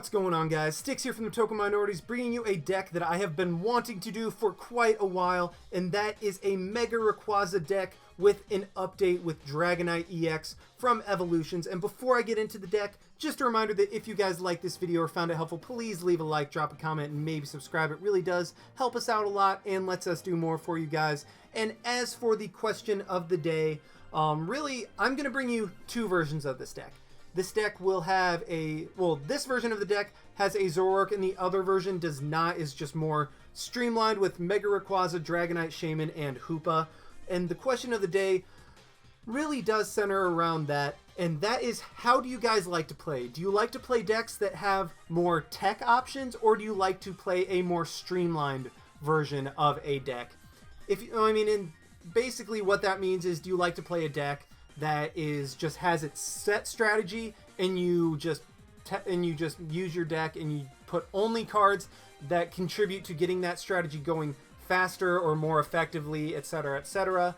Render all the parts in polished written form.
What's going on, guys? Sticks here from the Token Minorities, bringing you a deck that I have been wanting to do for quite a while, and that is a Mega Rayquaza deck with an update with Dragonite-EX from Evolutions. And before I get into the deck, just a reminder that if you guys like this video or found it helpful, please leave a like, drop a comment, and maybe subscribe. It really does help us out a lot and lets us do more for you guys. And as for the question of the day, really, I'm going to bring you two versions of this deck. This deck will have this version of the deck has a Zoroark, and the other version does not, is just more streamlined with Mega Rayquaza, Dragonite, Shaymin, and Hoopa. And the question of the day really does center around that, and that is, how do you guys like to play? Do you like to play decks that have more tech options, or do you like to play a more streamlined version of a deck? And basically what that means is, do you like to play a deck that just has its set strategy, and you just use your deck and you put only cards that contribute to getting that strategy going faster or more effectively, etc., etc.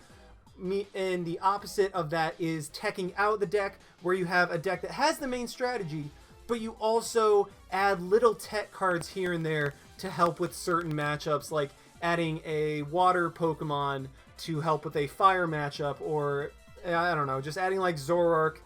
And the opposite of that is teching out the deck, where you have a deck that has the main strategy, but you also add little tech cards here and there to help with certain matchups, like adding a water Pokemon to help with a fire matchup, or I don't know, just adding like Zoroark.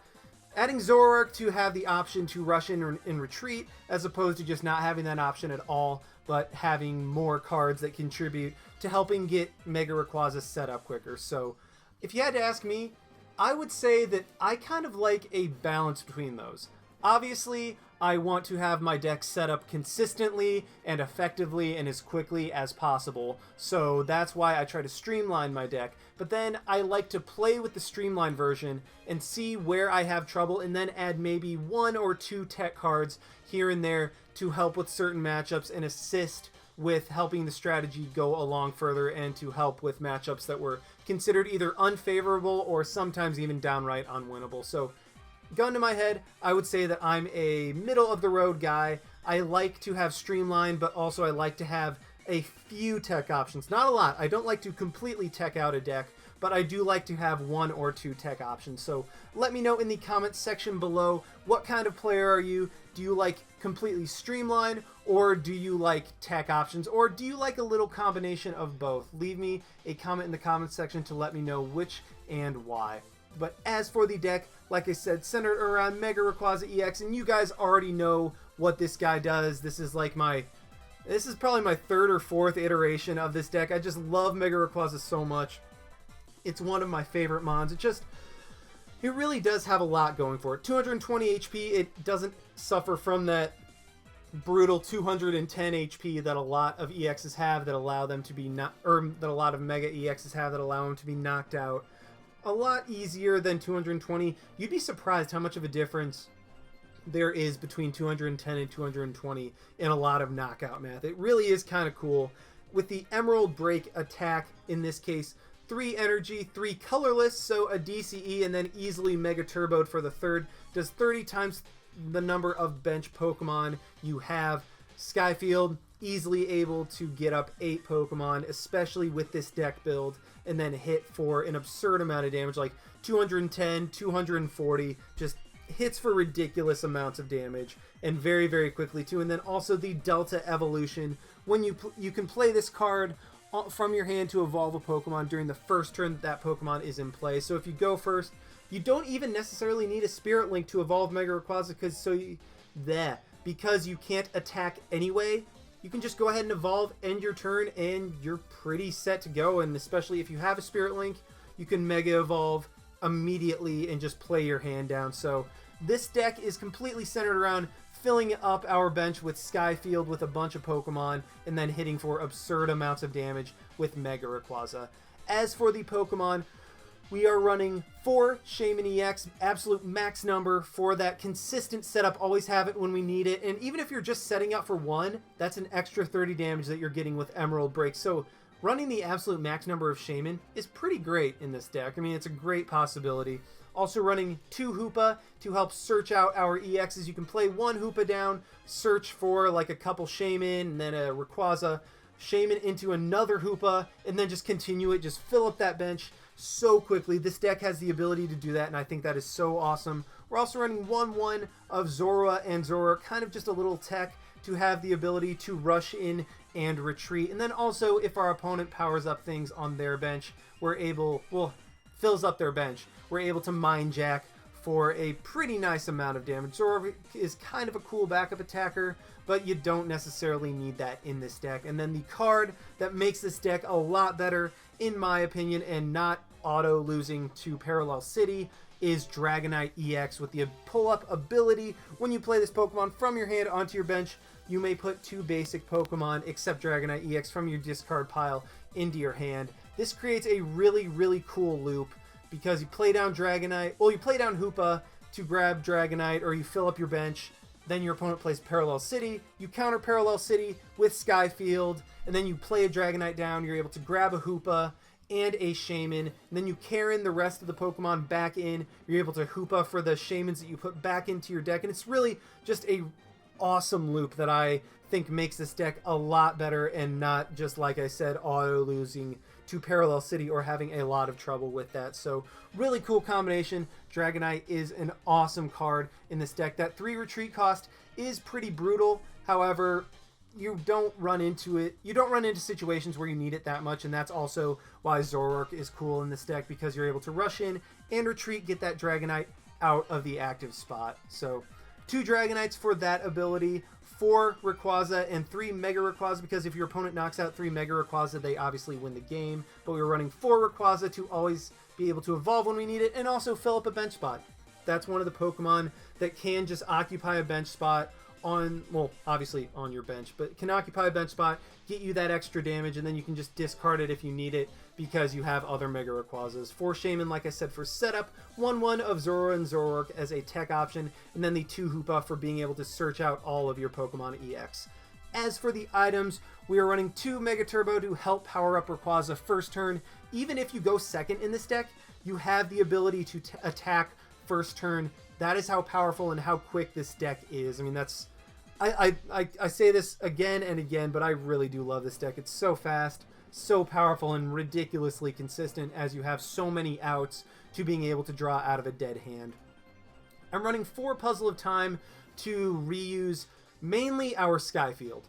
Adding Zoroark to have the option to rush in and retreat, as opposed to just not having that option at all, but having more cards that contribute to helping get Mega Rayquaza set up quicker. So if you had to ask me, I would say that I kind of like a balance between those. Obviously, I want to have my deck set up consistently and effectively and as quickly as possible, so that's why I try to streamline my deck. But then I like to play with the streamlined version and see where I have trouble, and then add maybe one or two tech cards here and there to help with certain matchups and assist with helping the strategy go along further, and to help with matchups that were considered either unfavorable or sometimes even downright unwinnable. So gun to my head, I would say that I'm a middle-of-the-road guy. I like to have streamlined, but also I like to have a few tech options. Not a lot. I don't like to completely tech out a deck, but I do like to have one or two tech options. So let me know in the comments section below, what kind of player are you? Do you like completely streamlined, or do you like tech options, or do you like a little combination of both? Leave me a comment in the comments section to let me know which and why. But as for the deck, like I said, centered around Mega Rayquaza-EX, and you guys already know what this guy does. This is probably my third or fourth iteration of this deck. I just love Mega Rayquaza so much. It's one of my favorite mons. It really does have a lot going for it. 220 HP, it doesn't suffer from that brutal 210 HP that a lot of EXs have that allow them to be that a lot of Mega EXs have that allow them to be knocked out. A lot easier than 220. You'd be surprised how much of a difference there is between 210 and 220 in a lot of knockout math. It really is kind of cool. With the Emerald Break attack, in this case, 3 energy, 3 colorless, so a DCE, and then easily Mega Turboed for the third. Does 30 times the number of bench Pokemon you have. Sky Field, easily able to get up 8 Pokemon, especially with this deck build, and then hit for an absurd amount of damage, like 210, 240, just hits for ridiculous amounts of damage, and very, very quickly too. And then also the Delta Evolution, when you can play this card from your hand to evolve a Pokemon during the first turn that Pokemon is in play. So if you go first, you don't even necessarily need a Spirit Link to evolve Mega Rayquaza, because you can't attack anyway. You can just go ahead and evolve, end your turn, and you're pretty set to go. And especially if you have a Spirit Link, you can Mega Evolve immediately and just play your hand down. So this deck is completely centered around filling up our bench with Sky Field with a bunch of Pokemon, and then hitting for absurd amounts of damage with Mega Rayquaza. As for the Pokemon, we are running 4 Shaymin-EX, absolute max number for that consistent setup. Always have it when we need it. And even if you're just setting up for 1, that's an extra 30 damage that you're getting with Emerald Break. So running the absolute max number of Shaymin is pretty great in this deck. I mean, it's a great possibility. Also running 2 Hoopa to help search out our EXs. You can play 1 Hoopa down, search for like a couple Shaymin, and then a Rayquaza, Shaymin into another Hoopa, and then just continue it. Just fill up that bench. so quickly. This deck has the ability to do that, and I think that is so awesome. We're also running 1/1 of Zora and Zoroark, kind of just a little tech to have the ability to rush in and retreat. And then also, if our opponent powers up things on their bench, we're able, well, fills up their bench, we're able to Mind Jack for a pretty nice amount of damage. Zoroark is kind of a cool backup attacker, but you don't necessarily need that in this deck. And then the card that makes this deck a lot better, in my opinion, and not auto-losing to Parallel City, is Dragonite-EX with the pull-up ability. When you play this Pokemon from your hand onto your bench, you may put 2 basic Pokemon, except Dragonite-EX, from your discard pile into your hand. This creates a really, really cool loop, because you play down Dragonite, well, you play down Hoopa to grab Dragonite, or you fill up your bench, then your opponent plays Parallel City, you counter Parallel City with Sky Field, and then you play a Dragonite down, you're able to grab a Hoopa and a Shaymin, and then you Karen the rest of the Pokemon back in, you're able to Hoopa for the Shaymins that you put back into your deck, and it's really just a awesome loop that I think makes this deck a lot better, and not just, like I said, auto-losing to Parallel City or having a lot of trouble with that. So really cool combination. Dragonite is an awesome card in this deck. That 3 retreat cost is pretty brutal. However, you don't run into it. You don't run into situations where you need it that much, and that's also why Zoroark is cool in this deck, because you're able to rush in and retreat, get that Dragonite out of the active spot. So 2 Dragonites for that ability, 4 Rayquaza, and 3 Mega Rayquaza, because if your opponent knocks out 3 Mega Rayquaza, they obviously win the game. But we were running 4 Rayquaza to always be able to evolve when we need it, and also fill up a bench spot. That's one of the Pokemon that can just occupy a bench spot on, well, obviously on your bench, but can occupy a bench spot, get you that extra damage, and then you can just discard it if you need it, because you have other Mega Rayquazas. 4 Shaymin, like I said, for setup, 1/1 of Zora and Zoroark as a tech option, and then the 2 Hoopa for being able to search out all of your Pokemon EX. As for the items, we are running 2 Mega Turbo to help power up Rayquaza first turn. Even if you go second in this deck, you have the ability to attack first turn. That is how powerful and how quick this deck is. I mean, that's... I say this again and again, but I really do love this deck. It's so fast, so powerful, and ridiculously consistent, as you have so many outs to being able to draw out of a dead hand. I'm running 4 Puzzle of Time to reuse mainly our Sky Field.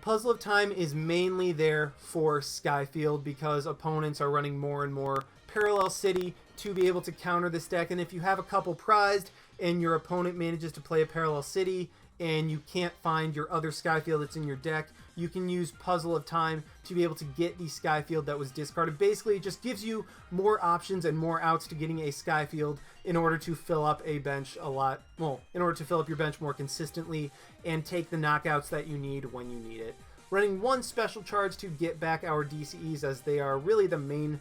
Puzzle of Time is mainly there for Sky Field because opponents are running more and more Parallel City to be able to counter this deck. And if you have a couple prized and your opponent manages to play a Parallel City and you can't find your other Sky Field that's in your deck, you can use Puzzle of Time to be able to get the Sky Field that was discarded. Basically, it just gives you more options and more outs to getting a Sky Field in order to fill up a bench a lot, well, in order to fill up your bench more consistently and take the knockouts that you need when you need it. Running 1 Special Charge to get back our DCEs, as they are really the main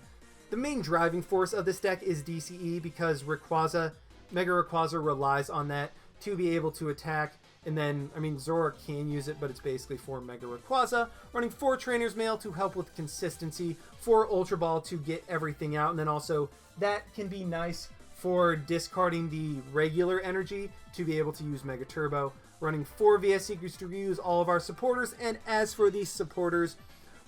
driving force of this deck is DCE, because Rayquaza, Mega Rayquaza relies on that to be able to attack. And then, I mean, Zora can use it, but it's basically for Mega Rayquaza. Running 4 Trainers Mail to help with consistency, 4 Ultra Ball to get everything out, and then also that can be nice for discarding the regular energy to be able to use Mega Turbo. Running 4 VS Seekers to reuse all of our supporters, and as for these supporters,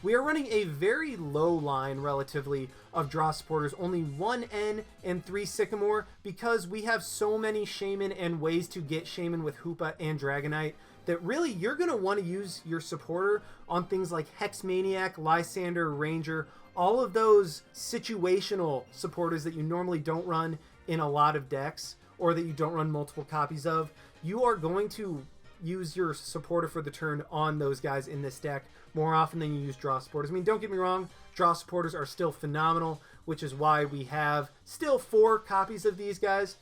we are running a very low line, relatively, of draw supporters. Only 1 N and 3 Sycamore, because we have so many Shaymin and ways to get Shaymin with Hoopa and Dragonite that really you're going to want to use your supporter on things like Hex Maniac, Lysandre, Ranger, all of those situational supporters that you normally don't run in a lot of decks, or that you don't run multiple copies of. You are going to use your supporter for the turn on those guys in this deck more often than you use draw supporters. I mean, don't get me wrong, draw supporters are still phenomenal, which is why we have still 4 copies of these guys,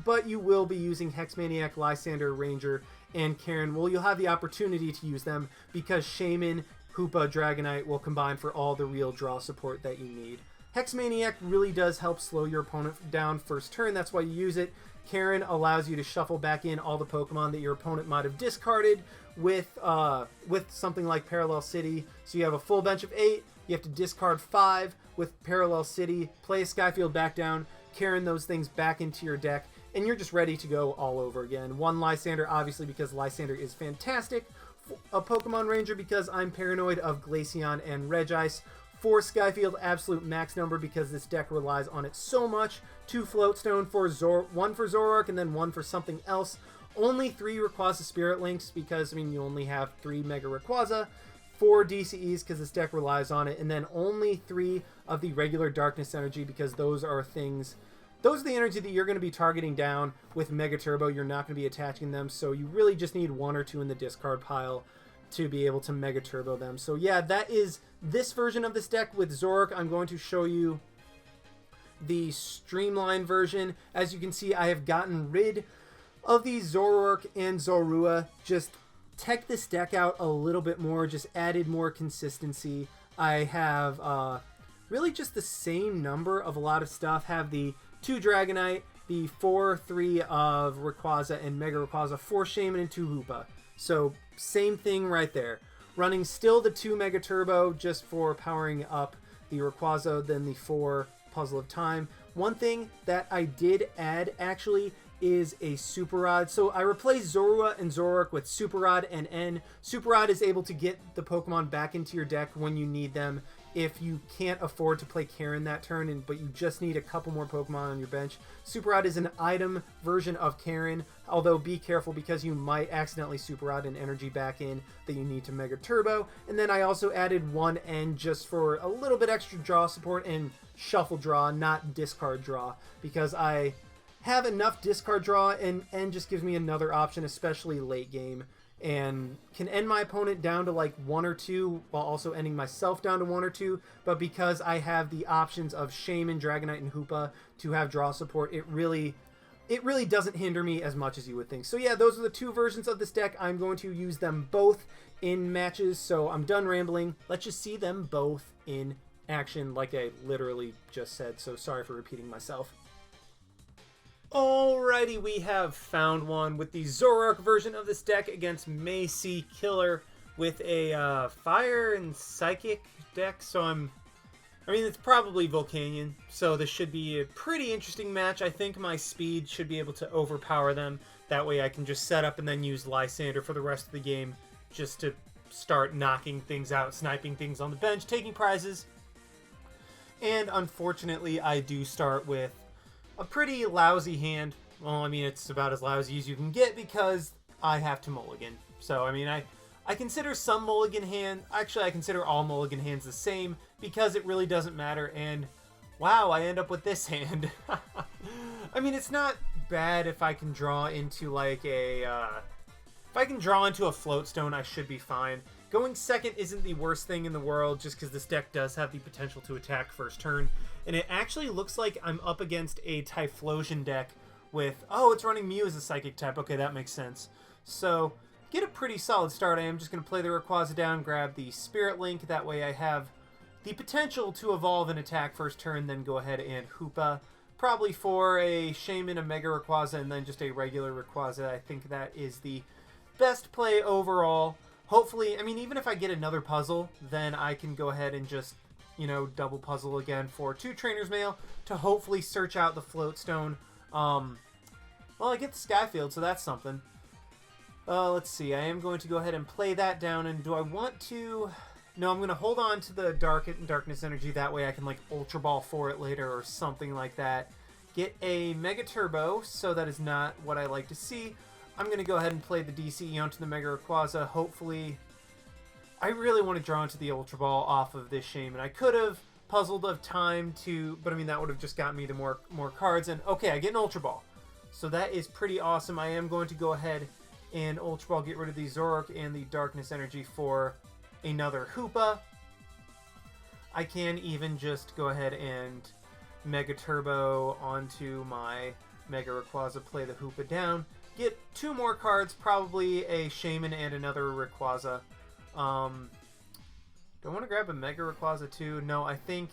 but you will be using Hex Maniac, Lysandre, Ranger, and Karen. Well, you'll have the opportunity to use them because Shaymin, Hoopa, Dragonite will combine for all the real draw support that you need. Hex Maniac really does help slow your opponent down first turn, that's why you use it. Karen allows you to shuffle back in all the Pokemon that your opponent might have discarded with something like Parallel City. So you have a full bench of 8, you have to discard 5 with Parallel City, play a Skyfield back down, Karen those things back into your deck, and you're just ready to go all over again. 1 Lysandre, obviously, because Lysandre is fantastic. A Pokemon Ranger, because I'm paranoid of Glaceon and Regice. 4 Sky Field absolute max number because this deck relies on it so much. 2 Float Stone for 1 for Zoroark and then 1 for something else. Only 3 Rayquaza Spirit Links because, I mean, you only have 3 Mega Rayquaza. 4 DCEs because this deck relies on it. And then only 3 of the regular Darkness Energy because those are things... Those are the energy that you're going to be targeting down with Mega Turbo. You're not going to be attaching them, so you really just need 1 or 2 in the discard pile to be able to Mega Turbo them. So yeah, that is this version of this deck with Zoroark. I'm going to show you the Streamlined version. As you can see, I have gotten rid of the Zoroark and Zorua. Just tech this deck out a little bit more, just added more consistency. I have really just the same number of a lot of stuff. Have the 2 Dragonite, the 4-3 of Rayquaza and Mega Rayquaza, 4 Shaymin and 2 Hoopa. So same thing right there. Running still the 2 Mega Turbo just for powering up the Rayquaza, then the 4 Puzzle of Time. One thing that I did add actually is a Super Rod. So I replaced Zorua and Zoroark with Super Rod and N. Super Rod is able to get the Pokemon back into your deck when you need them. If you can't afford to play Karen that turn, but you just need a couple more Pokemon on your bench, Super Rod is an item version of Karen, although be careful because you might accidentally Super Rod an energy back in that you need to Mega Turbo. And then I also added 1 N just for a little bit extra draw support and shuffle draw, not discard draw, because I have enough discard draw and N just gives me another option, especially late game, and can end my opponent down to like 1 or 2 while also ending myself down to 1 or 2. But because I have the options of Shaymin, Dragonite, and Hoopa to have draw support, it really doesn't hinder me as much as you would think. So yeah, those are the 2 versions of this deck. I'm going to use them both in matches, so I'm done rambling. Let's just see them both in action like I literally just said, so sorry for repeating myself. Alrighty, we have found one with the Zoroark version of this deck against Macy Killer with a Fire and Psychic deck. So I mean, it's probably Volcanion, so this should be a pretty interesting match. I think my speed should be able to overpower them. That way I can just set up and then use Lysandre for the rest of the game just to start knocking things out, sniping things on the bench, taking prizes. And unfortunately, I do start with a pretty lousy hand. Well, I mean, it's about as lousy as you can get because I have to mulligan. So, I mean, I consider some mulligan hand... Actually, I consider all mulligan hands the same because it really doesn't matter. And, wow, I end up with this hand. I mean, it's not bad if I can draw into, like, a... if I can draw into a Float Stone, I should be fine. Going second isn't the worst thing in the world just because this deck does have the potential to attack first turn. And it actually looks like I'm up against a Typhlosion deck with... Oh, it's running Mew as a Psychic type. Okay, that makes sense. So, get a pretty solid start. I am just going to play the Rayquaza down, grab the Spirit Link. That way I have the potential to evolve and attack first turn, then go ahead and Hoopa. Probably for a Shaymin, a Mega Rayquaza, and then just a regular Rayquaza. I think that is the best play overall. Hopefully, I mean, even if I get another puzzle, then I can go ahead and just, you know, double puzzle again for 2 Trainers Mail to hopefully search out the Float Stone. Well, I get the Sky Field, so that's something. Let's see. I am going to go ahead and play that down, and do I want to... No, I'm going to hold on to the Darkness Energy. That way I can, like, Ultra Ball for it later or something like that. Get a Mega Turbo, so that is not what I like to see. I'm going to go ahead and play the DCE onto the Mega Rayquaza. Hopefully, I really want to draw into the Ultra Ball off of this Shaymin. I could have Puzzled of Time to, but I mean, that would have just gotten me to more cards. And okay, I get an Ultra Ball. So that is pretty awesome. I am going to go ahead and Ultra Ball, get rid of the Zoroark and the Darkness Energy for another Hoopa. I can even just go ahead and Mega Turbo onto my Mega Rayquaza, play the Hoopa down. Get 2 more cards, probably a Shaymin and another Rayquaza. Do I want to grab a Mega Rayquaza too? No, I think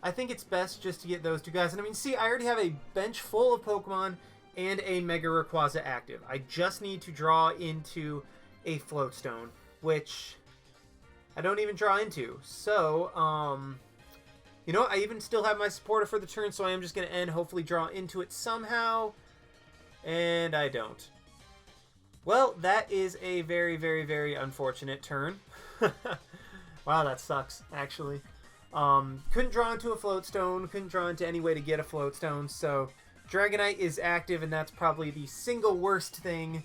it's best just to get those 2 guys. And I mean, see, I already have a bench full of Pokemon and a Mega Rayquaza active. I just need to draw into a Float Stone, which I don't even draw into. So, you know what? I even still have my supporter for the turn, so I am just going to end, hopefully draw into it somehow. And I don't. Well, that is a very, very, very unfortunate turn. Wow, that sucks, actually. Couldn't draw into a Float Stone, couldn't draw into any way to get a Float Stone, so Dragonite is active, and that's probably the single worst thing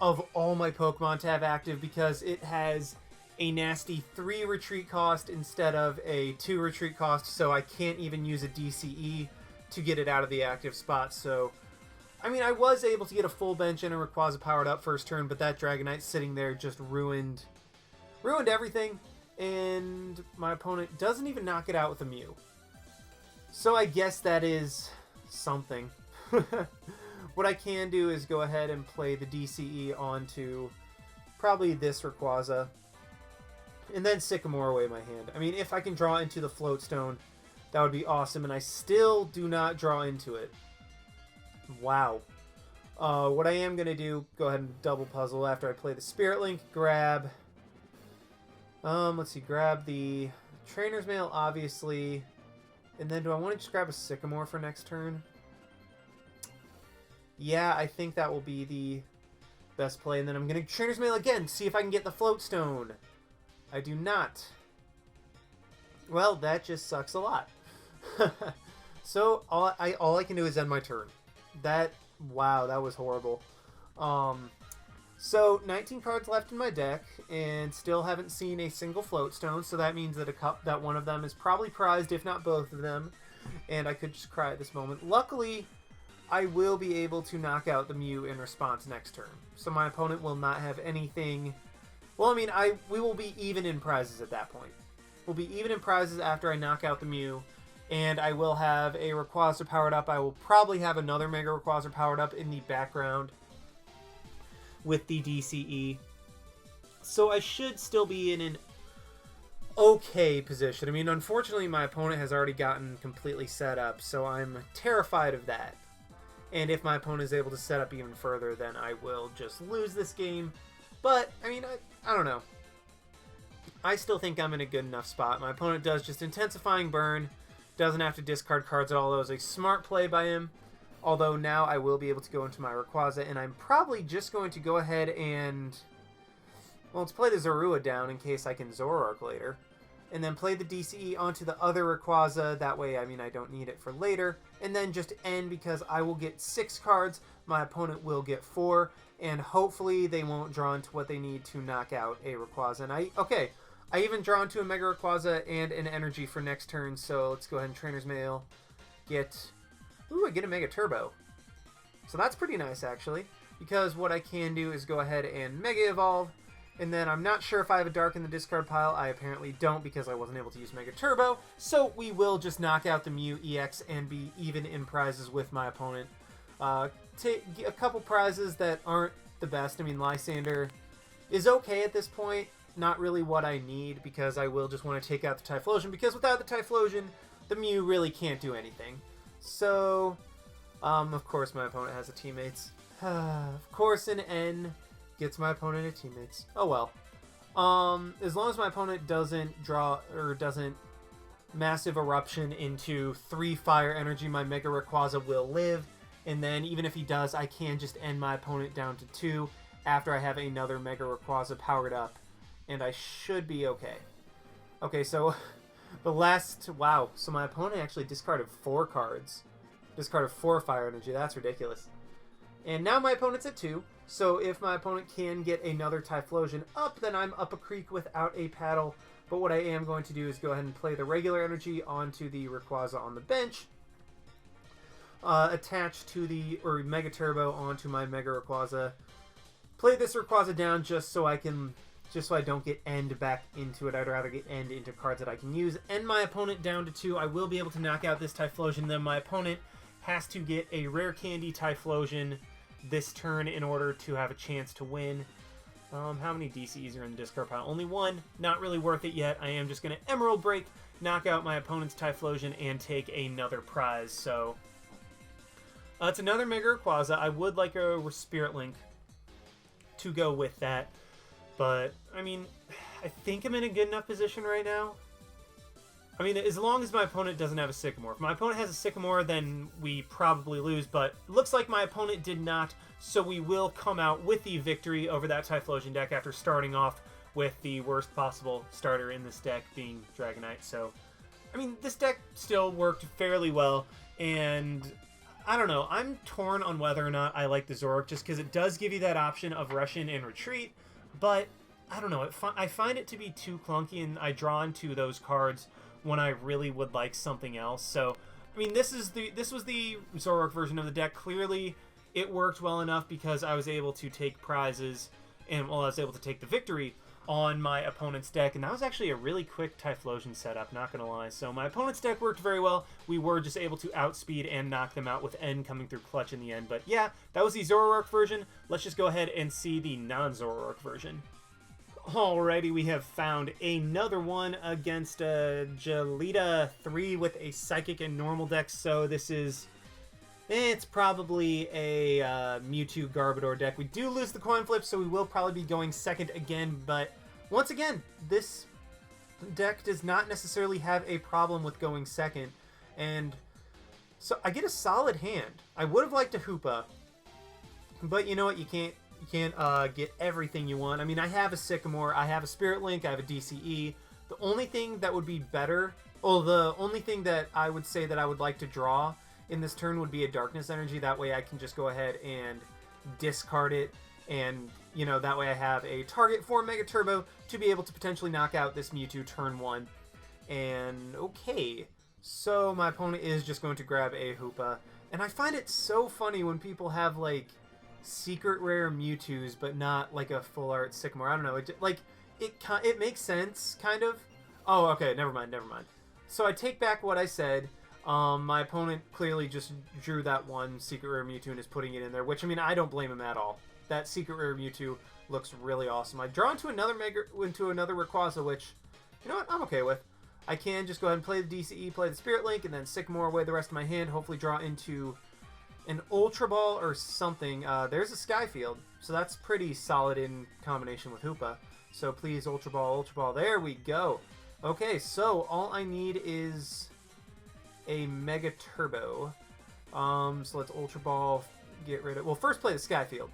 of all my Pokemon to have active, because it has a nasty 3 retreat cost instead of a 2 retreat cost, so I can't even use a DCE to get it out of the active spot. So, I mean, I was able to get a full bench and a Rayquaza powered up first turn, but that Dragonite sitting there just ruined everything, and my opponent doesn't even knock it out with a Mew. So I guess that is something. What I can do is go ahead and play the DCE onto probably this Rayquaza, and then Sycamore away my hand. I mean, if I can draw into the Float Stone, that would be awesome, and I still do not draw into it. Wow. What I am going to do, go ahead and double puzzle after I play the Spirit Link, grab... let's see, grab the Trainers Mail, obviously, and then do I want to just grab a Sycamore for next turn? Yeah, I think that will be the best play, and then I'm going to Trainers Mail again, see if I can get the Float Stone. I do not. Well, that just sucks a lot. So, all I can do is end my turn. Wow, that was horrible. So, 19 cards left in my deck, and still haven't seen a single Float Stone, so that means that one of them is probably prized, if not both of them, and I could just cry at this moment. Luckily, I will be able to knock out the Mew in response next turn, so my opponent will not have anything... Well, I mean, we will be even in prizes at that point. We'll be even in prizes after I knock out the Mew, and I will have a Rayquaza powered up. I will probably have another Mega Rayquaza powered up in the background with the DCE. So I should still be in an okay position. I mean, unfortunately, my opponent has already gotten completely set up, so I'm terrified of that. And if my opponent is able to set up even further, then I will just lose this game. But, I mean, I don't know. I still think I'm in a good enough spot. My opponent does just Intensifying Burn. Doesn't have to discard cards at all. That was a smart play by him. Although now I will be able to go into my Rayquaza, and I'm probably just going to go ahead and... Well, let's play the Zorua down in case I can Zoroark later. And then play the DCE onto the other Rayquaza. That way, I mean, I don't need it for later. And then just end because I will get 6 cards. My opponent will get 4. And hopefully they won't draw into what they need to knock out a Rayquaza. And I even draw into a Mega Rayquaza and an Energy for next turn. So let's go ahead and Trainers Mail. Ooh, I get a Mega Turbo. So that's pretty nice, actually. Because what I can do is go ahead and Mega Evolve. And then I'm not sure if I have a Dark in the discard pile. I apparently don't because I wasn't able to use Mega Turbo. So we will just knock out the Mew EX and be even in prizes with my opponent. Take a couple prizes that aren't the best. I mean, Lysandre is okay at this point. Not really what I need because I will just want to take out the Typhlosion. Because without the Typhlosion, the Mew really can't do anything. So, of course my opponent has a Teammates. Of course an N gets my opponent a Teammates. Oh well. As long as my opponent doesn't draw or doesn't Massive Eruption into 3 Fire Energy, my Mega Rayquaza will live. And then even if he does, I can just end my opponent down to 2 after I have another Mega Rayquaza powered up. And I should be okay. Okay, so wow. So my opponent actually discarded 4 cards. Discarded 4 Fire Energy. That's ridiculous. And now my opponent's at 2. So if my opponent can get another Typhlosion up, then I'm up a creek without a paddle. But what I am going to do is go ahead and play the regular energy onto the Rayquaza on the bench. Attach to the Mega Turbo onto my Mega Rayquaza. Play this Rayquaza down just so I don't get end back into it. I'd rather get end into cards that I can use. End my opponent down to 2. I will be able to knock out this Typhlosion. Then my opponent has to get a Rare Candy Typhlosion this turn in order to have a chance to win. How many DCs are in the discard pile? Only 1. Not really worth it yet. I am just going to Emerald Break, knock out my opponent's Typhlosion, and take another prize. So it's another Mega Rayquaza. I would like a Spirit Link to go with that. But, I mean, I think I'm in a good enough position right now. I mean, as long as my opponent doesn't have a Sycamore. If my opponent has a Sycamore, then we probably lose. But it looks like my opponent did not, so we will come out with the victory over that Typhlosion deck after starting off with the worst possible starter in this deck being Dragonite. So I mean, this deck still worked fairly well, and I don't know. I'm torn on whether or not I like the Zoroark, just because it does give you that option of rush in and retreat, but I don't know. I find it to be too clunky, and I draw into those cards when I really would like something else. So, I mean, this was the Zoroark version of the deck. Clearly, it worked well enough because I was able to take prizes, and well, I was able to take the victory on my opponent's deck, and that was actually a really quick Typhlosion setup, not gonna lie. So my opponent's deck worked very well. We were just able to outspeed and knock them out with N coming through clutch in the end. But yeah, that was the Zoroark version. Let's just go ahead and see the non-Zoroark version. Alrighty, we have found another one against Jelita 3 with a Psychic and Normal deck. So this is... it's probably a Mewtwo Garbodor deck. We do lose the coin flip, so we will probably be going second again. But once again, this deck does not necessarily have a problem with going second. And so I get a solid hand. I would have liked a Hoopa, but you know what? You can't get everything you want. I mean, I have a Sycamore, I have a Spirit Link, I have a DCE. The only thing that would be better, well, the only thing that I would say that I would like to draw in this turn would be a Darkness Energy. That way I can just go ahead and discard it, and, you know, that way I have a target for Mega Turbo to be able to potentially knock out this Mewtwo turn 1. And, okay, so my opponent is just going to grab a Hoopa. And I find it so funny when people have, like, secret rare Mewtwo's, but not, like, a full art Sycamore. I don't know, it makes sense, kind of. Oh, okay, never mind. So I take back what I said. My opponent clearly just drew that one secret rare Mewtwo and is putting it in there, which, I mean, I don't blame him at all. That secret rare Mewtwo looks really awesome. I draw into another Rayquaza, which, you know what, I'm okay with. I can just go ahead and play the DCE, play the Spirit Link, and then Sycamore away the rest of my hand, hopefully draw into an Ultra Ball or something. There's a Sky Field, so that's pretty solid in combination with Hoopa. So please, Ultra Ball, there we go. Okay, so all I need is a Mega Turbo. So let's Ultra Ball, get rid of... well, first play the Sky Field.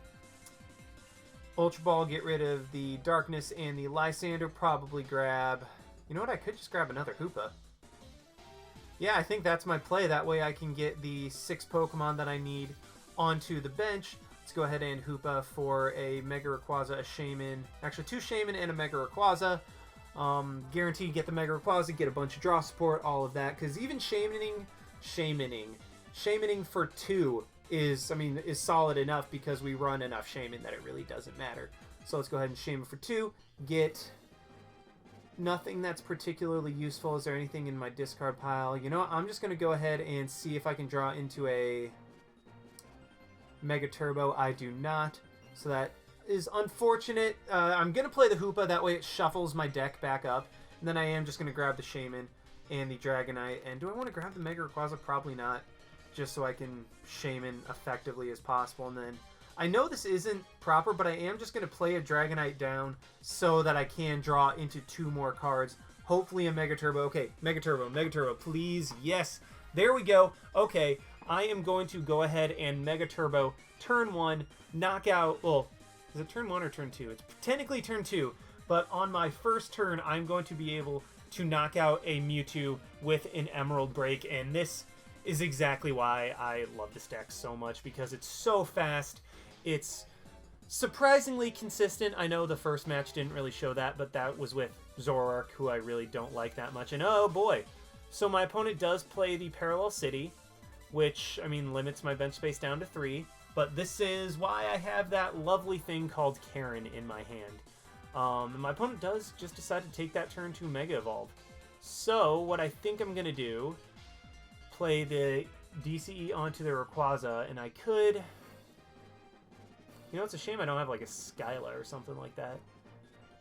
Ultra Ball, get rid of the Darkness and the Lysandre. Probably grab... you know what? I could just grab another Hoopa. Yeah, I think that's my play. That way I can get the 6 Pokemon that I need onto the bench. Let's go ahead and Hoopa for a Mega Rayquaza, a Shaymin. Actually, 2 Shaymin and a Mega Rayquaza. Guaranteed get the Mega Rayquaza, get a bunch of draw support, all of that. Because even Shaymining for 2 is solid enough because we run enough Shaymin that it really doesn't matter. So let's go ahead and Shaymin for 2. Get nothing that's particularly useful. Is there anything in my discard pile? You know what? I'm just going to go ahead and see if I can draw into a Mega Turbo. I do not. So that is unfortunate. I'm going to play the Hoopa. That way it shuffles my deck back up. And then I am just going to grab the Shaymin and the Dragonite. And do I want to grab the Mega Rayquaza? Probably not. Just so I can Shaymin effectively as possible. And then I know this isn't proper, but I am just going to play a Dragonite down so that I can draw into 2 more cards. Hopefully a Mega Turbo. Okay, Mega Turbo, please. Yes, there we go. Okay, I am going to go ahead and Mega Turbo turn 1, knock out... well, is it turn 1 or turn 2? It's technically turn 2, but on my first turn, I'm going to be able to knock out a Mewtwo with an Emerald Break, and this is exactly why I love this deck so much, because it's so fast. It's surprisingly consistent. I know the first match didn't really show that, but that was with Zoroark, who I really don't like that much. And oh boy. So my opponent does play the Parallel City, which, I mean, limits my bench space down to 3. But this is why I have that lovely thing called Karen in my hand. And my opponent does just decide to take that turn to Mega Evolve. So what I think I'm going to do, play the DCE onto the Rayquaza, and I could... you know, it's a shame I don't have, like, a Skyla or something like that.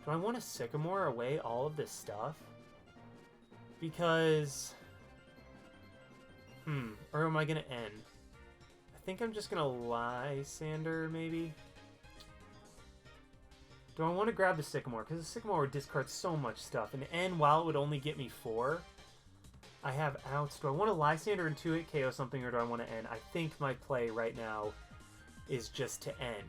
Do I want to Sycamore away all of this stuff? Because... or am I going to end? I think I'm just going to Lysandre, maybe? Do I want to grab the Sycamore? Because the Sycamore would discard so much stuff. And end, while it would only get me 4, I have outs. Do I want to Lysandre and 2-hit KO something, or do I want to end? I think my play right now is just to end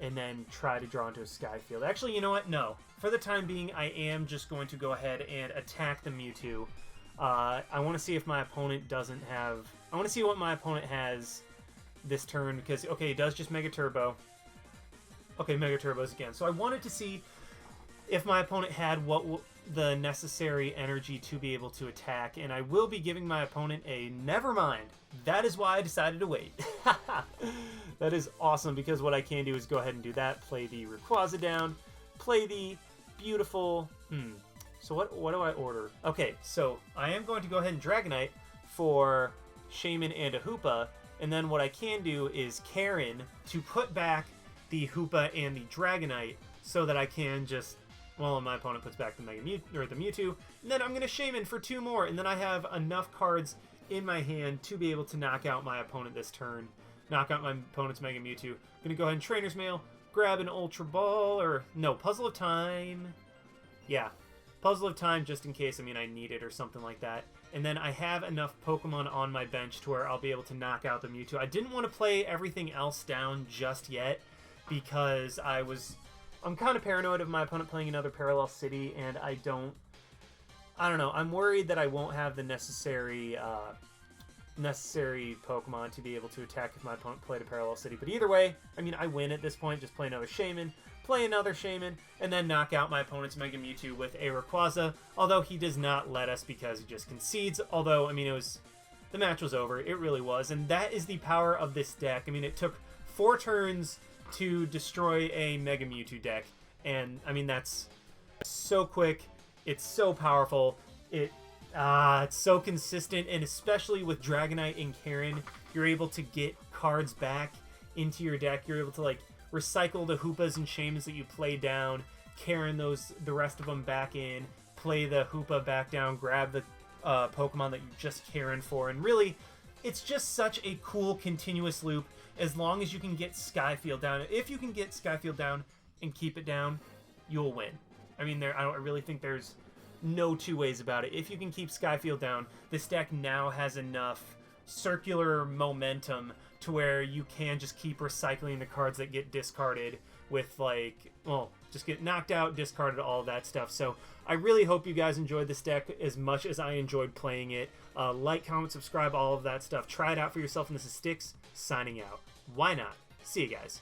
and then try to draw into a Sky Field. Actually, you know what? No. For the time being, I am just going to go ahead and attack the Mewtwo. I want to see if my opponent doesn't have... I want to see what my opponent has this turn, because, okay, it does just Mega Turbo. Okay, Mega Turbos again. So I wanted to see if my opponent had what the necessary energy to be able to attack, and I will be giving my opponent a never mind. That is why I decided to wait. That is awesome, because what I can do is go ahead and do that, play the Rayquaza down, play the beautiful... So what do I order? Okay, so I am going to go ahead and Dragonite for Shaymin and a Hoopa, and then what I can do is Karen to put back the Hoopa and the Dragonite so that I can just... Well, my opponent puts back the Mewtwo, and then I'm going to Shaymin for 2 more, and then I have enough cards in my hand to be able to knock out my opponent this turn. Knock out my opponent's Mega Mewtwo. I'm going to go ahead and Trainers Mail, grab an Ultra Ball, or no, Puzzle of Time. Yeah, Puzzle of Time just in case, I mean, I need it or something like that. And then I have enough Pokemon on my bench to where I'll be able to knock out the Mewtwo. I didn't want to play everything else down just yet because I'm kind of paranoid of my opponent playing another Parallel City, and I don't know. I'm worried that I won't have the necessary Pokemon to be able to attack if my opponent played a Parallel City. But either way, I mean, I win at this point. Just play another Shaymin, play another Shaymin, and then knock out my opponent's Mega Mewtwo with a Rayquaza, although he does not let us because he just concedes. Although, I mean, the match was over. It really was. And that is the power of this deck. I mean, it took 4 turns to destroy a Mega Mewtwo deck, and I mean, that's so quick, it's so powerful, it's so consistent, and especially with Dragonite and Karen, you're able to get cards back into your deck. You're able to like recycle the Hoopas and Shaymins that you play down, Karen the rest of them back in, play the Hoopa back down, grab the Pokemon that you just Karen for, and really, it's just such a cool continuous loop. As long as you can get Sky Field down. If you can get Sky Field down and keep it down, you'll win. I mean, I really think there's no 2 ways about it. If you can keep Sky Field down, this deck now has enough circular momentum to where you can just keep recycling the cards that get discarded with, like, well, just get knocked out, discarded, all of that stuff. So I really hope you guys enjoyed this deck as much as I enjoyed playing it. Like, comment, subscribe, all of that stuff. Try it out for yourself, and this is Styx signing out. Why not? See you guys.